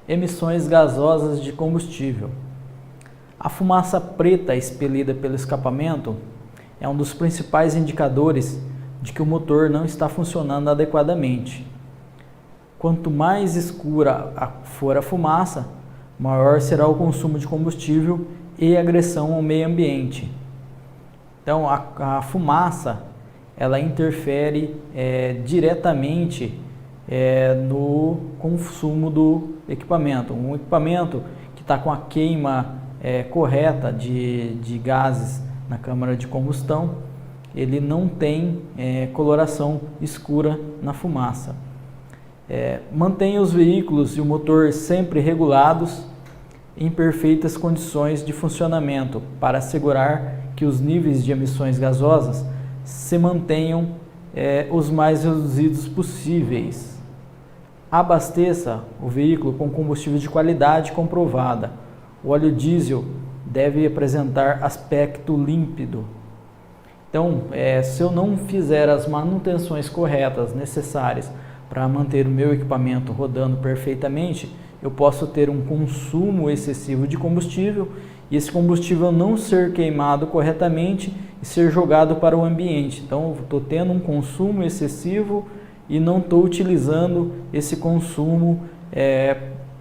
Emissões gasosas de combustível. A fumaça preta expelida pelo escapamento é um dos principais indicadores de que o motor não está funcionando adequadamente. Quanto mais escura for a fumaça, maior será o consumo de combustível e agressão ao meio ambiente. Então, a fumaça ela interfere diretamente no consumo do equipamento. Um equipamento que está com a queima correta de gases na câmara de combustão, ele não tem coloração escura na fumaça. Mantenha os veículos e o motor sempre regulados em perfeitas condições de funcionamento para assegurar que os níveis de emissões gasosas se mantenham os mais reduzidos possíveis. Abasteça o veículo com combustível de qualidade comprovada. O óleo diesel deve apresentar aspecto límpido. Então, se eu não fizer as manutenções corretas necessárias para manter o meu equipamento rodando perfeitamente, eu posso ter um consumo excessivo de combustível e esse combustível não ser queimado corretamente e ser jogado para o ambiente. Então, eu estou tendo um consumo excessivo e não estou utilizando esse consumo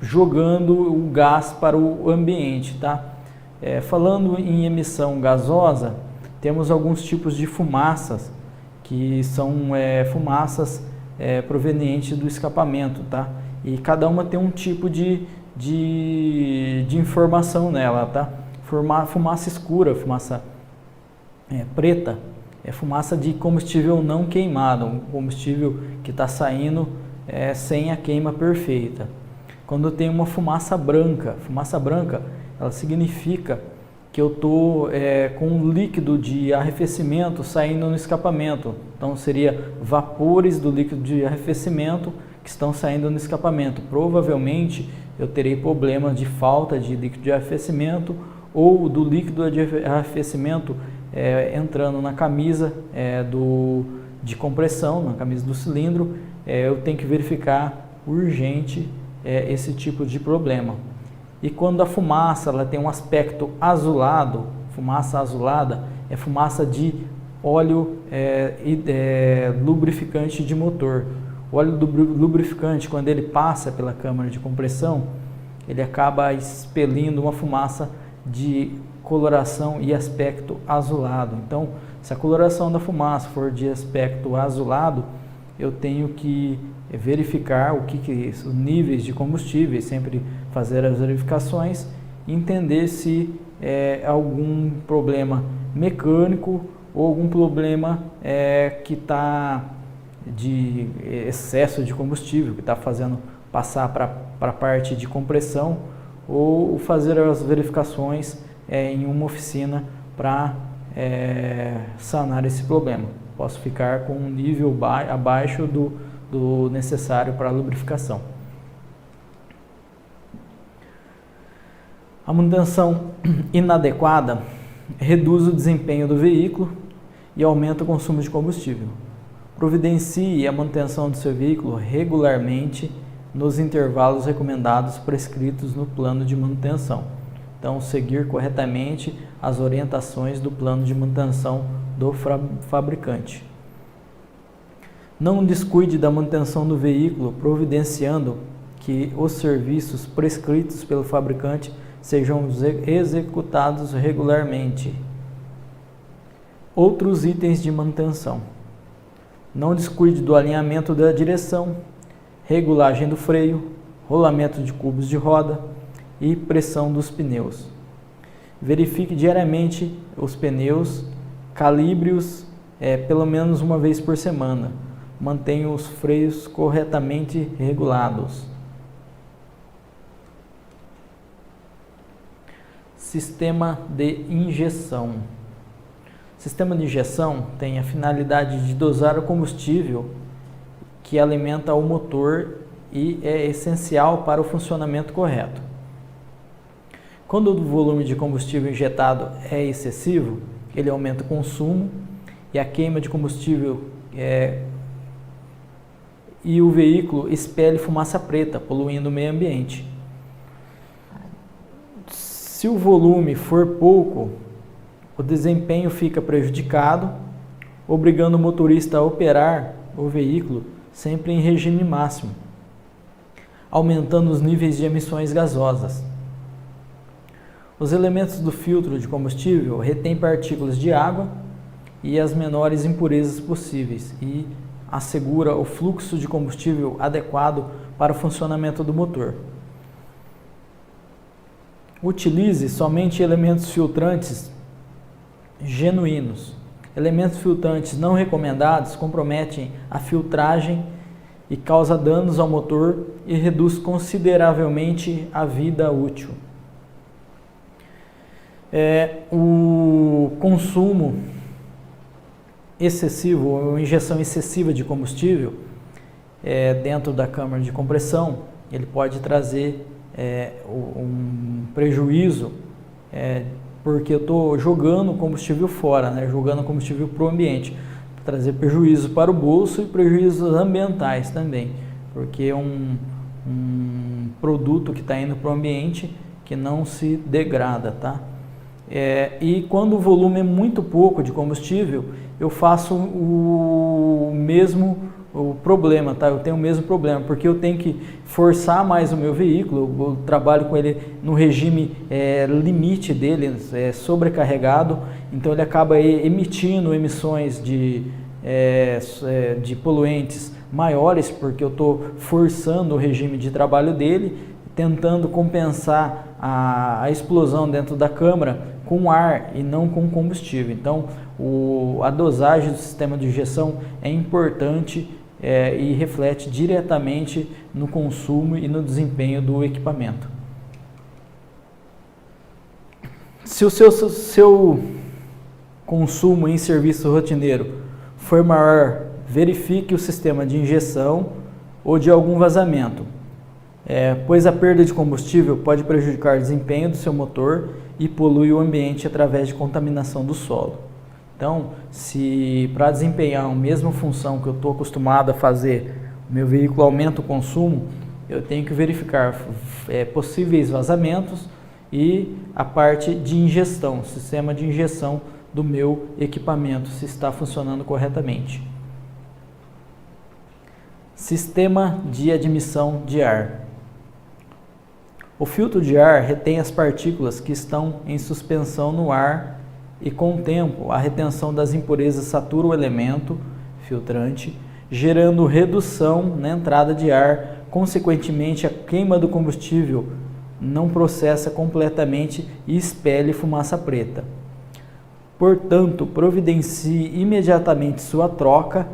jogando o gás para o ambiente, tá? Falando em emissão gasosa, temos alguns tipos de fumaças que são fumaças provenientes do escapamento, tá? E cada uma tem um tipo de informação nela, tá? Fumaça escura, fumaça preta, é fumaça de combustível não queimado, um combustível que está saindo sem a queima perfeita. Quando tem uma fumaça branca ela significa que eu estou com um líquido de arrefecimento saindo no escapamento. Então seria vapores do líquido de arrefecimento que estão saindo no escapamento. Provavelmente eu terei problemas de falta de líquido de arrefecimento ou do líquido de arrefecimento entrando na camisa de compressão, na camisa do cilindro. Eu tenho que verificar urgente esse tipo de problema. E quando a fumaça ela tem um aspecto azulado, fumaça azulada é fumaça de óleo lubrificante de motor. O óleo lubrificante, quando ele passa pela câmara de compressão, ele acaba expelindo uma fumaça de coloração e aspecto azulado. Então, se a coloração da fumaça for de aspecto azulado, eu tenho que verificar os níveis de combustíveis, sempre fazer as verificações e entender se algum problema mecânico ou algum problema que está de excesso de combustível, que está fazendo passar para a parte de compressão, ou fazer as verificações em uma oficina para sanar esse problema. Posso ficar com um nível abaixo do necessário para a lubrificação. A manutenção inadequada reduz o desempenho do veículo e aumenta o consumo de combustível. Providencie a manutenção do seu veículo regularmente nos intervalos recomendados prescritos no plano de manutenção. Então, seguir corretamente as orientações do plano de manutenção do fabricante. Não descuide da manutenção do veículo, providenciando que os serviços prescritos pelo fabricante sejam executados regularmente. Outros itens de manutenção. Não descuide do alinhamento da direção, regulagem do freio, rolamento de cubos de roda e pressão dos pneus. Verifique diariamente os pneus, calibre-os pelo menos uma vez por semana. Mantenha os freios corretamente regulados. Sistema de injeção. O sistema de injeção tem a finalidade de dosar o combustível que alimenta o motor e é essencial para o funcionamento correto. Quando o volume de combustível injetado é excessivo, ele aumenta o consumo e a queima de combustível e o veículo expele fumaça preta, poluindo o meio ambiente. Se o volume for pouco, o desempenho fica prejudicado, obrigando o motorista a operar o veículo sempre em regime máximo, aumentando os níveis de emissões gasosas. Os elementos do filtro de combustível retêm partículas de água e as menores impurezas possíveis e assegura o fluxo de combustível adequado para o funcionamento do motor. Utilize somente elementos filtrantes genuínos. Elementos filtrantes não recomendados comprometem a filtragem e causam danos ao motor e reduz consideravelmente a vida útil. O consumo excessivo ou injeção excessiva de combustível dentro da câmara de compressão, ele pode trazer um prejuízo, porque eu estou jogando combustível fora, né? Jogando combustível para o ambiente, trazer prejuízo para o bolso e prejuízos ambientais também, porque é um produto que está indo para o ambiente que não se degrada, tá? E quando o volume é muito pouco de combustível, eu faço o problema, tá? Eu tenho o mesmo problema, porque eu tenho que forçar mais o meu veículo, eu trabalho com ele no regime limite dele, sobrecarregado, então ele acaba emitindo emissões de poluentes maiores, porque eu estou forçando o regime de trabalho dele, tentando compensar a explosão dentro da câmara com ar e não com combustível. Então, a dosagem do sistema de injeção é importante e reflete diretamente no consumo e no desempenho do equipamento. Se o seu consumo em serviço rotineiro for maior, verifique o sistema de injeção ou de algum vazamento, pois a perda de combustível pode prejudicar o desempenho do seu motor e polui o ambiente através de contaminação do solo. Então, se para desempenhar a mesma função que eu estou acostumado a fazer, o meu veículo aumenta o consumo, eu tenho que verificar possíveis vazamentos e a parte de injeção, sistema de injeção do meu equipamento, se está funcionando corretamente. Sistema de admissão de ar. O filtro de ar retém as partículas que estão em suspensão no ar e, com o tempo, a retenção das impurezas satura o elemento filtrante, gerando redução na entrada de ar. Consequentemente, a queima do combustível não processa completamente e expele fumaça preta. Portanto, providencie imediatamente sua troca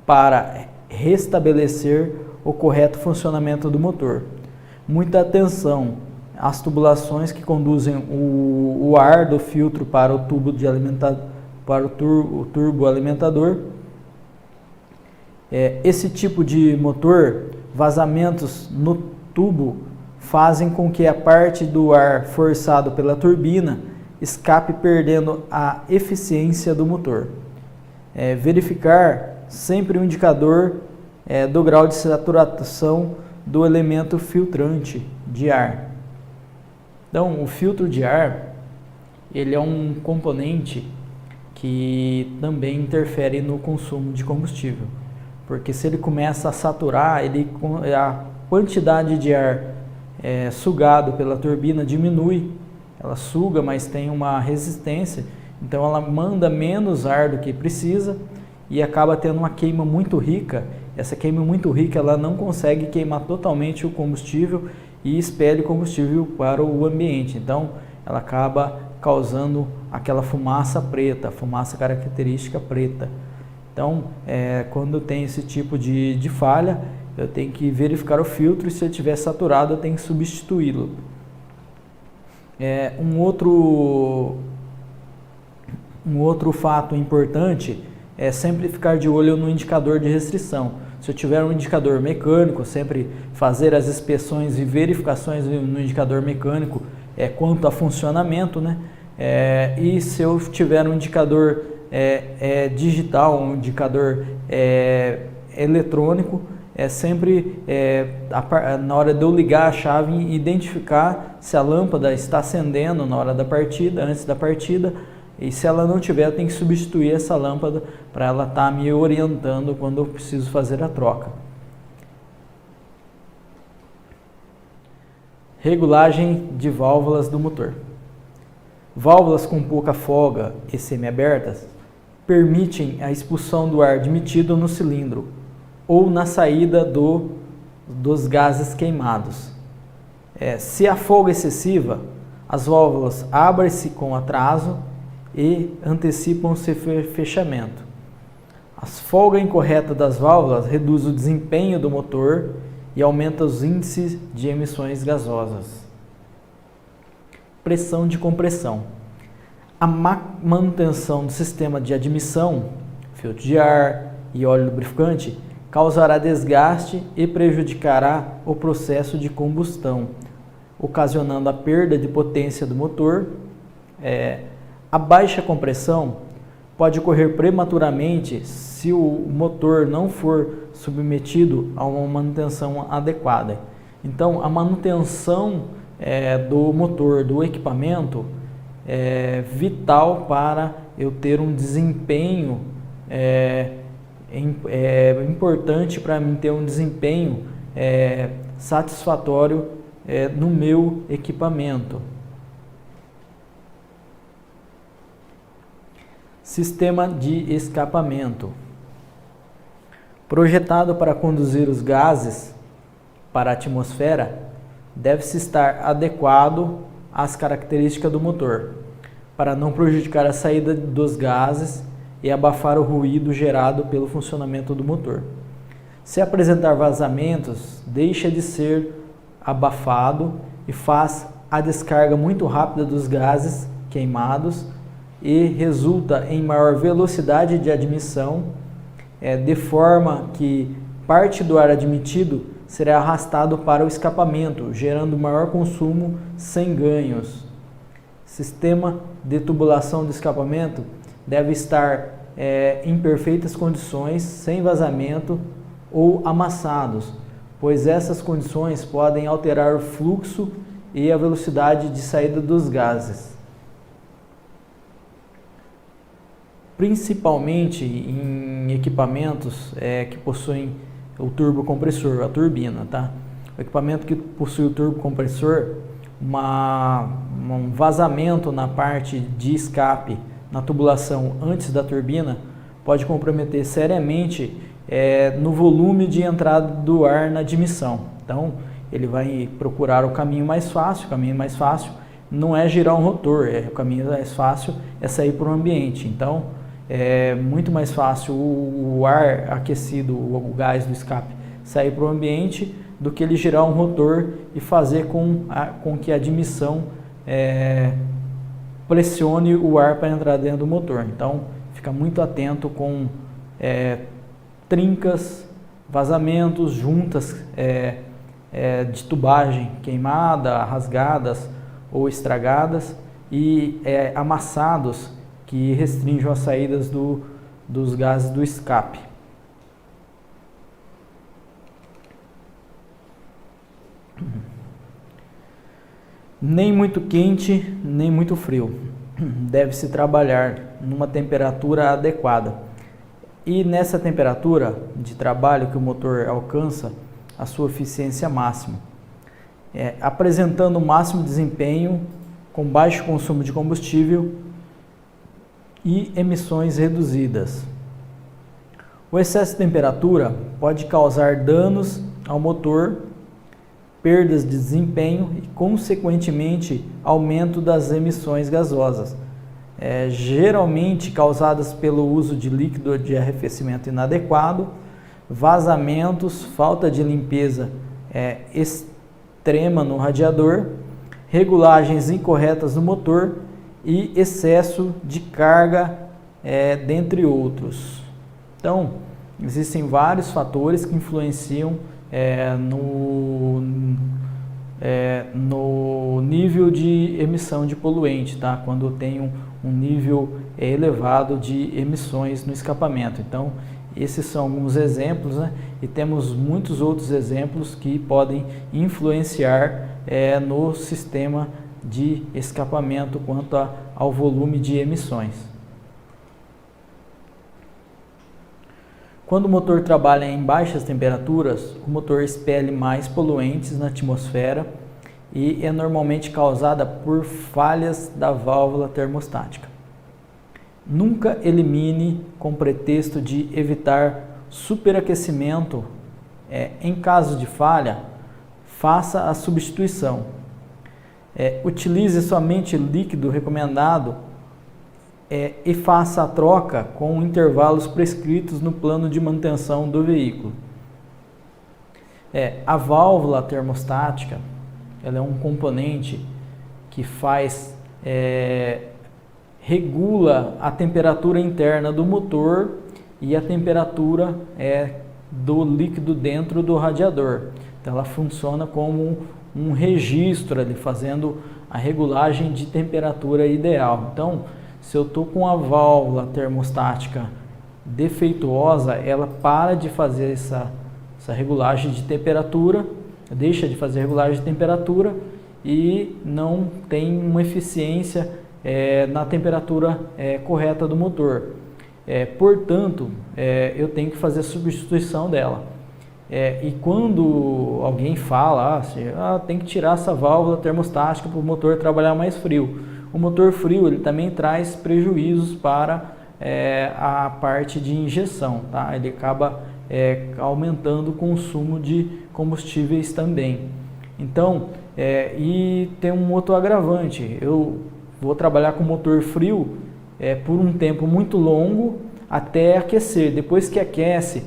para restabelecer o correto funcionamento do motor. Muita atenção às tubulações que conduzem o ar do filtro para o tubo de para o turbo alimentador. Esse tipo de motor, vazamentos no tubo fazem com que a parte do ar forçado pela turbina escape, perdendo a eficiência do motor. Verificar sempre o indicador do grau de saturação do elemento filtrante de ar. Então, o filtro de ar, ele é um componente que também interfere no consumo de combustível, porque se ele começa a saturar, a quantidade de ar sugado pela turbina diminui. Ela suga, mas tem uma resistência, então ela manda menos ar do que precisa e acaba tendo uma queima muito rica. Essa queima muito rica, ela não consegue queimar totalmente o combustível e expele o combustível para o ambiente. Então, ela acaba causando aquela fumaça preta, fumaça característica preta. Então, quando tem esse tipo de falha, eu tenho que verificar o filtro e se ele estiver saturado, eu tenho que substituí-lo. Um outro fato importante é sempre ficar de olho no indicador de restrição. Se eu tiver um indicador mecânico, sempre fazer as inspeções e verificações no indicador mecânico quanto a funcionamento, né? E se eu tiver um indicador digital, um indicador eletrônico, é sempre na hora de eu ligar a chave, identificar se a lâmpada está acendendo na hora da partida, antes da partida, e se ela não tiver, eu tenho que substituir essa lâmpada para ela estar me orientando quando eu preciso fazer a troca. Regulagem de válvulas do motor. Válvulas com pouca folga e semi-abertas permitem a expulsão do ar admitido no cilindro ou na saída dos gases queimados. Se a folga é excessiva, as válvulas abrem-se com atraso e antecipam o seu fechamento. A folga incorreta das válvulas reduz o desempenho do motor e aumenta os índices de emissões gasosas. Pressão de compressão. A manutenção do sistema de admissão, filtro de ar e óleo lubrificante, causará desgaste e prejudicará o processo de combustão, ocasionando a perda de potência do motor. A baixa compressão pode ocorrer prematuramente se o motor não for submetido a uma manutenção adequada. Então, a manutenção do motor, do equipamento, é vital para eu ter um desempenho, importante para mim ter um desempenho satisfatório no meu equipamento. Sistema de escapamento. Projetado para conduzir os gases para a atmosfera, deve-se estar adequado às características do motor, para não prejudicar a saída dos gases e abafar o ruído gerado pelo funcionamento do motor. Se apresentar vazamentos, deixa de ser abafado e faz a descarga muito rápida dos gases queimados e resulta em maior velocidade de admissão, de forma que parte do ar admitido será arrastado para o escapamento, gerando maior consumo sem ganhos. Sistema de tubulação do escapamento deve estar em perfeitas condições, sem vazamento ou amassados, pois essas condições podem alterar o fluxo e a velocidade de saída dos gases. Principalmente em equipamentos que possuem o turbocompressor, a turbina, tá? O equipamento que possui o turbocompressor, um vazamento na parte de escape, na tubulação antes da turbina, pode comprometer seriamente no volume de entrada do ar na admissão. Então, ele vai procurar o caminho mais fácil. O caminho mais fácil não é girar um rotor, o caminho mais fácil é sair para o ambiente. Então, é muito mais fácil o ar aquecido, o gás do escape, sair para o ambiente do que ele girar um rotor e fazer com que a admissão pressione o ar para entrar dentro do motor. Então, fica muito atento com trincas, vazamentos, juntas de tubagem queimada, rasgadas ou estragadas e amassados que restringam as saídas dos gases do escape. Nem muito quente, nem muito frio. Deve-se trabalhar numa temperatura adequada. E nessa temperatura de trabalho que o motor alcança a sua eficiência máxima, apresentando o máximo desempenho com baixo consumo de combustível e emissões reduzidas. O excesso de temperatura pode causar danos ao motor, perdas de desempenho e, consequentemente, aumento das emissões gasosas, geralmente causadas pelo uso de líquido de arrefecimento inadequado, vazamentos, falta de limpeza extrema no radiador, regulagens incorretas no motor e excesso de carga, dentre outros. Então, existem vários fatores que influenciam no nível de emissão de poluente, tá? Quando tem um nível elevado de emissões no escapamento. Então, Esses são alguns exemplos, né? E temos muitos outros exemplos que podem influenciar no sistema de escapamento quanto ao volume de emissões. Quando o motor trabalha em baixas temperaturas, o motor expele mais poluentes na atmosfera e é normalmente causada por falhas da válvula termostática. Nunca elimine com pretexto de evitar superaquecimento. Em caso de falha, faça a substituição. Utilize somente líquido recomendado e faça a troca com intervalos prescritos no plano de manutenção do veículo. A válvula termostática, ela é um componente que regula a temperatura interna do motor e a temperatura do líquido dentro do radiador. Então ela funciona como um registro ali, fazendo a regulagem de temperatura ideal. Então, se eu estou com a válvula termostática defeituosa, ela para de fazer essa regulagem de temperatura, deixa de fazer regulagem de temperatura e não tem uma eficiência na temperatura correta do motor. Portanto, eu tenho que fazer a substituição dela. E quando alguém fala, tem que tirar essa válvula termostática para o motor trabalhar mais frio. O motor frio ele também traz prejuízos para a parte de injeção, tá? Ele acaba aumentando o consumo de combustíveis também. Então, e tem um outro agravante, eu vou trabalhar com motor frio por um tempo muito longo até aquecer. Depois que aquece,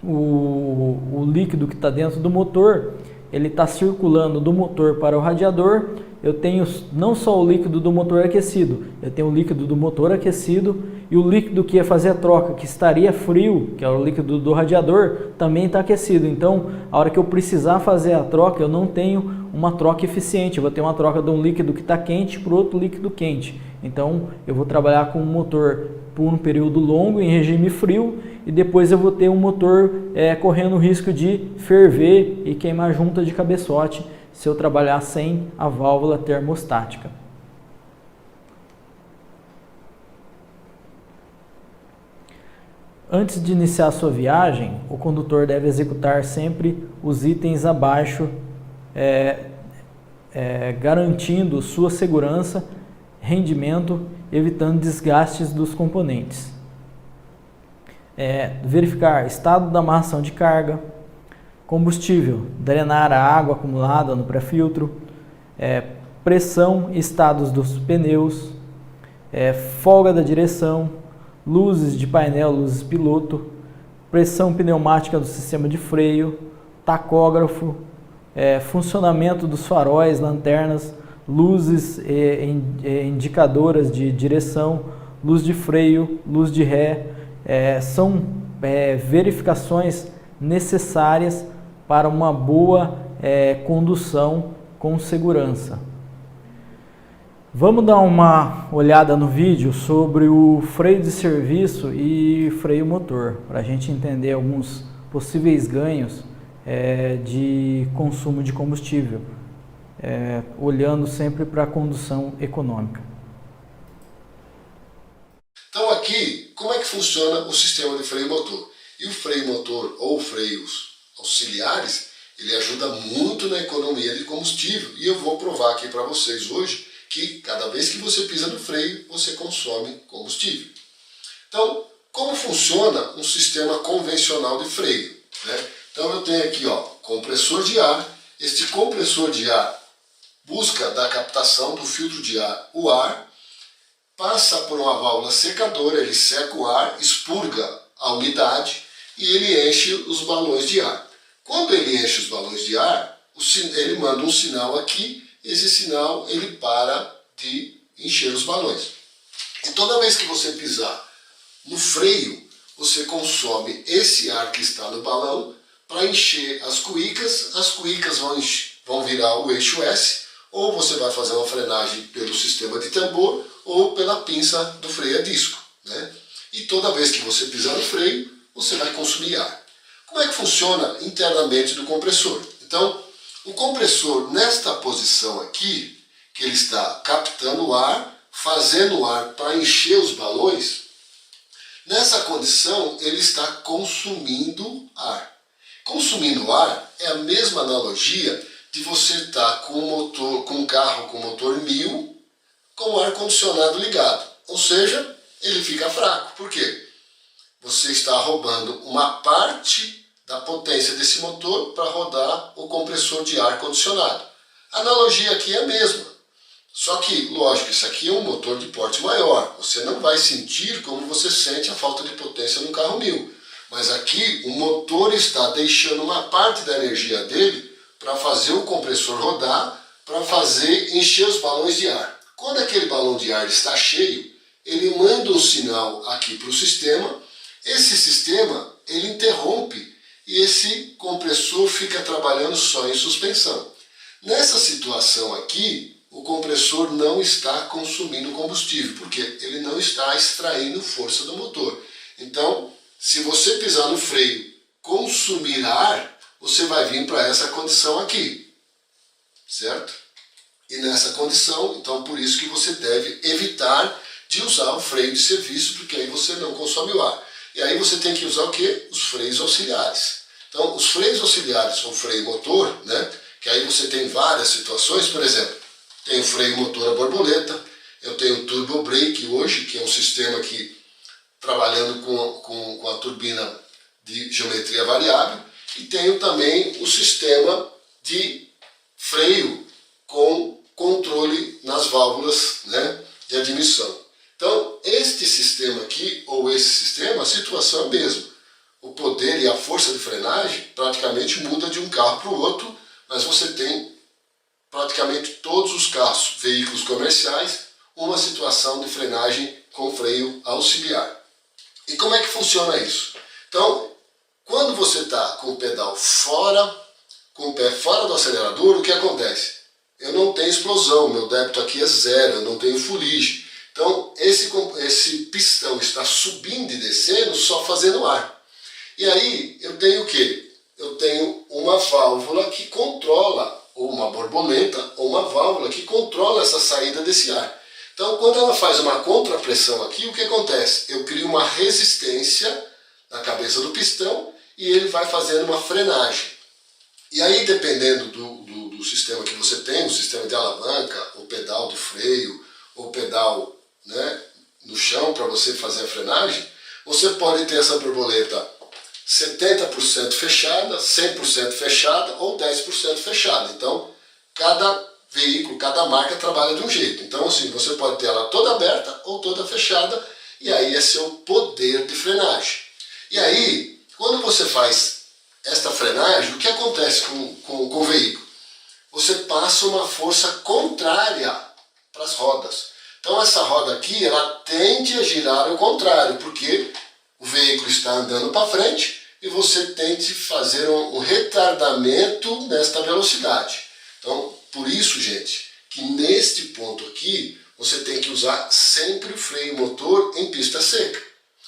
o líquido que está dentro do motor, ele está circulando do motor para o radiador. Eu tenho não só o líquido do motor aquecido, eu tenho o líquido do motor aquecido e o líquido que ia fazer a troca, que estaria frio, que é o líquido do radiador, também está aquecido. Então, a hora que eu precisar fazer a troca, eu não tenho uma troca eficiente, eu vou ter uma troca de um líquido que está quente para outro líquido quente. Então, eu vou trabalhar com um motor por um período longo em regime frio e depois eu vou ter um motor correndo o risco de ferver e queimar junta de cabeçote se eu trabalhar sem a válvula termostática. Antes de iniciar a sua viagem, o condutor deve executar sempre os itens abaixo, garantindo sua segurança, rendimento, evitando desgastes dos componentes. Verificar estado da amarração de carga, combustível, drenar a água acumulada no pré-filtro, pressão e estados dos pneus, folga da direção, luzes de painel, luzes piloto, pressão pneumática do sistema de freio, tacógrafo, funcionamento dos faróis, lanternas, luzes indicadoras de direção, luz de freio, luz de ré, são verificações necessárias para uma boa condução com segurança. Vamos dar uma olhada no vídeo sobre o freio de serviço e freio motor, para a gente entender alguns possíveis ganhos de consumo de combustível, olhando sempre para a condução econômica. Então aqui, como é que funciona o sistema de freio motor? E o freio motor ou freios auxiliares, ele ajuda muito na economia de combustível. E eu vou provar aqui para vocês hoje que cada vez que você pisa no freio, você consome combustível. Então, como funciona um sistema convencional de freio, né? Então eu tenho aqui, compressor de ar. Este compressor de ar busca da captação do filtro de ar o ar, passa por uma válvula secadora, ele seca o ar, expurga a umidade e ele enche os balões de ar. Quando ele enche os balões de ar, ele manda um sinal aqui, esse sinal ele para de encher os balões. E toda vez que você pisar no freio, você consome esse ar que está no balão para encher as cuícas vão virar o eixo S, ou você vai fazer uma frenagem pelo sistema de tambor ou pela pinça do freio a disco, né? E toda vez que você pisar no freio, você vai consumir ar. Como é que funciona internamente do compressor? Então, o compressor nesta posição aqui, que ele está captando o ar, fazendo o ar para encher os balões, nessa condição ele está consumindo ar. Consumindo ar é a mesma analogia de você estar com um carro com motor 1000 com o ar-condicionado ligado. Ou seja, ele fica fraco. Por quê? Você está roubando uma parte da potência desse motor para rodar o compressor de ar-condicionado. A analogia aqui é a mesma. Só que, lógico, isso aqui é um motor de porte maior. Você não vai sentir como você sente a falta de potência no carro 1000. Mas aqui o motor está deixando uma parte da energia dele para fazer o compressor rodar, para fazer encher os balões de ar. Quando aquele balão de ar está cheio, ele manda um sinal aqui para o sistema. Esse sistema ele interrompe e esse compressor fica trabalhando só em suspensão. Nessa situação aqui, o compressor não está consumindo combustível, porque ele não está extraindo força do motor. Então, se você pisar no freio, consumir ar, você vai vir para essa condição aqui, certo? E nessa condição, então por isso que você deve evitar de usar o freio de serviço, porque aí você não consome o ar. E aí você tem que usar o quê? Os freios auxiliares. Então, os freios auxiliares ou freio motor, né? Que aí você tem várias situações, por exemplo, tem o freio motor a borboleta, eu tenho o turbo brake hoje, que é um sistema que trabalhando com a turbina de geometria variável, e tenho também o sistema de freio com controle nas válvulas, né, de admissão. Então, este sistema aqui, ou esse sistema, a situação é a mesma. O poder e a força de frenagem praticamente muda de um carro para o outro, mas você tem praticamente todos os carros, veículos comerciais, uma situação de frenagem com freio auxiliar. E como é que funciona isso? Então, quando você está com o pedal fora, com o pé fora do acelerador, o que acontece? Eu não tenho explosão, meu débito aqui é zero, eu não tenho fuligem. Então, esse pistão está subindo e descendo só fazendo ar. E aí, eu tenho o quê? Eu tenho uma válvula que controla, ou uma borboleta, ou uma válvula que controla essa saída desse ar. Então, quando ela faz uma contrapressão aqui, o que acontece? Eu crio uma resistência na cabeça do pistão e ele vai fazendo uma frenagem. E aí, dependendo do sistema que você tem, o sistema de alavanca, o pedal de freio, ou pedal, né, no chão para você fazer a frenagem, você pode ter essa borboleta 70% fechada, 100% fechada ou 10% fechada. Então, cada veículo, cada marca trabalha de um jeito. Então, assim, você pode ter ela toda aberta ou toda fechada, e aí é seu poder de frenagem. E aí, quando você faz esta frenagem, o que acontece com o veículo? Você passa uma força contrária para as rodas. Então, essa roda aqui, ela tende a girar ao contrário, porque o veículo está andando para frente e você tende a fazer um retardamento nesta velocidade. Então, por isso, gente, que neste ponto aqui, você tem que usar sempre o freio motor em pista seca.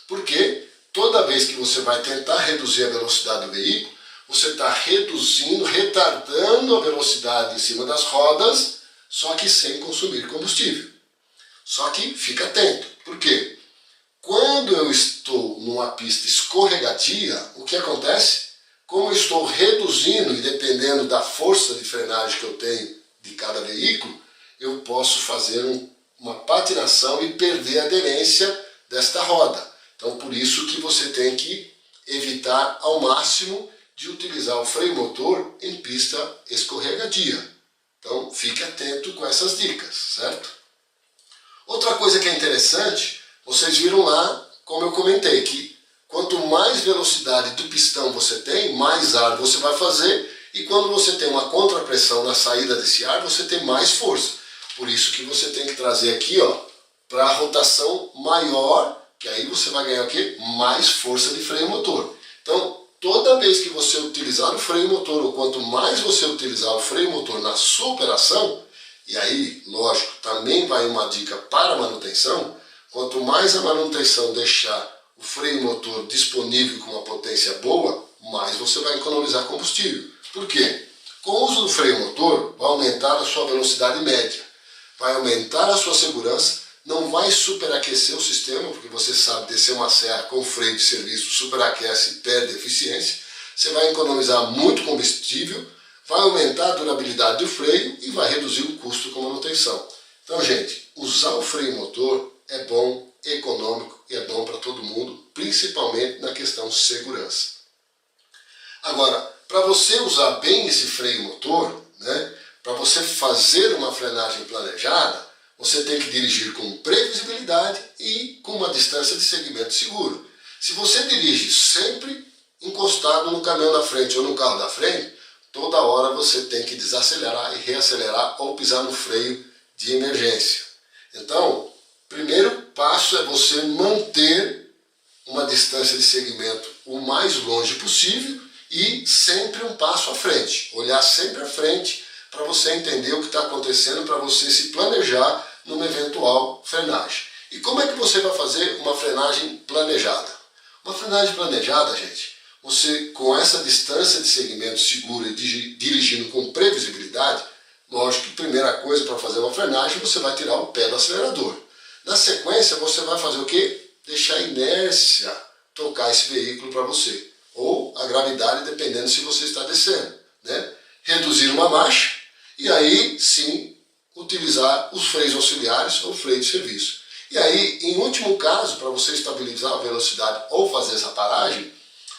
Porque toda vez que você vai tentar reduzir a velocidade do veículo, você está reduzindo, retardando a velocidade em cima das rodas, só que sem consumir combustível. Só que fica atento. Por quê? Quando eu estou numa pista escorregadia, o que acontece? Como eu estou reduzindo, e dependendo da força de frenagem que eu tenho de cada veículo, eu posso fazer uma patinação e perder a aderência desta roda. Então, por isso que você tem que evitar ao máximo de utilizar o freio motor em pista escorregadia. Então, fique atento com essas dicas, certo? Outra coisa que é interessante, vocês viram lá, como eu comentei, que quanto mais velocidade do pistão você tem, mais ar você vai fazer, e quando você tem uma contrapressão na saída desse ar, você tem mais força. Por isso que você tem que trazer aqui, ó, para a rotação maior, que aí você vai ganhar o quê? Mais força de freio motor. Então, toda vez que você utilizar o freio motor, ou quanto mais você utilizar o freio motor na sua operação, e aí, lógico, também vai uma dica para a manutenção, quanto mais a manutenção deixar o o freio motor disponível com uma potência boa, mais você vai economizar combustível. Por quê? Com o uso do freio motor, vai aumentar a sua velocidade média, vai aumentar a sua segurança, não vai superaquecer o sistema, porque você sabe, descer uma serra com freio de serviço superaquece e perde eficiência. Você vai economizar muito combustível, vai aumentar a durabilidade do freio e vai reduzir o custo com manutenção. Então, gente, usar o freio motor é bom, econômico e é bom para todo mundo, principalmente na questão de segurança. Agora, para você usar bem esse freio motor, né, para você fazer uma frenagem planejada, você tem que dirigir com previsibilidade e com uma distância de segmento seguro. Se você dirige sempre encostado no caminhão da frente ou no carro da frente, toda hora você tem que desacelerar e reacelerar ou pisar no freio de emergência. Então, primeiro passo é você manter uma distância de segmento o mais longe possível e sempre um passo à frente. Olhar sempre à frente para você entender o que está acontecendo, para você se planejar numa eventual frenagem. E como é que você vai fazer uma frenagem planejada? Uma frenagem planejada, gente, você com essa distância de segmento segura e dirigindo com previsibilidade, lógico que a primeira coisa para fazer uma frenagem, você vai tirar o pé do acelerador. Na sequência, você vai fazer o quê? Deixar a inércia tocar esse veículo para você. Ou a gravidade, dependendo se você está descendo, né? Reduzir uma marcha e aí sim utilizar os freios auxiliares ou freio de serviço. E aí, em último caso, para você estabilizar a velocidade ou fazer essa paragem,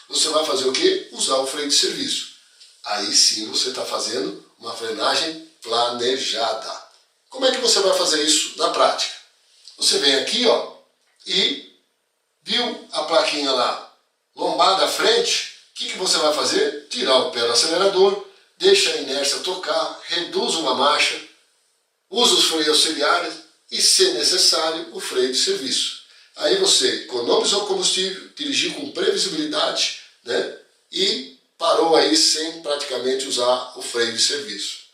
você vai fazer o quê? Usar o freio de serviço. Aí sim você está fazendo uma frenagem planejada. Como é que você vai fazer isso na prática? Você vem aqui, ó, e viu a plaquinha lá, lombada à frente, o que você vai fazer? Tirar o pé do acelerador, deixa a inércia tocar, reduz uma marcha, usa os freios auxiliares e, se necessário, o freio de serviço. Aí você economizou combustível, dirigiu com previsibilidade, né? E parou aí sem praticamente usar o freio de serviço.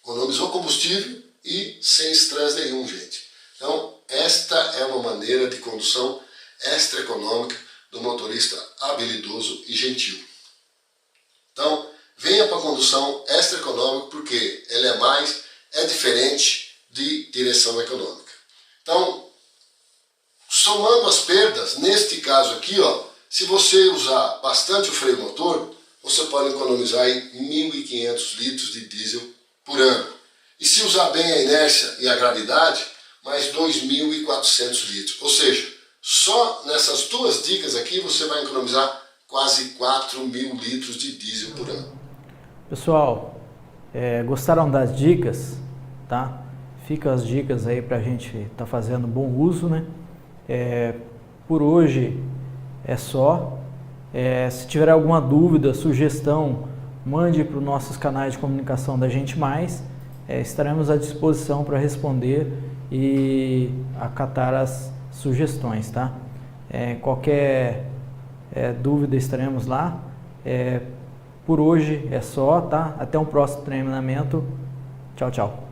Economizou combustível e sem estresse nenhum, gente. Então, esta é uma maneira de condução extra econômica do motorista habilidoso e gentil. Então, venha para a condução extra econômica porque ela é diferente de direção econômica. Então, somando as perdas, neste caso aqui, ó, se você usar bastante o freio motor, você pode economizar aí 1.500 litros de diesel por ano. E se usar bem a inércia e a gravidade, mais 2.400 litros. Ou seja, só nessas duas dicas aqui você vai economizar quase 4.000 litros de diesel por ano. Pessoal, gostaram das dicas? Tá? Ficam as dicas aí para a gente estar fazendo bom uso, né? Por hoje é só. Se tiver alguma dúvida, sugestão, mande para os nossos canais de comunicação da Gente Mais. Estaremos à disposição para responder e acatar as sugestões, tá? Qualquer dúvida estaremos lá. Por hoje é só, tá? Até um próximo treinamento. Tchau, tchau.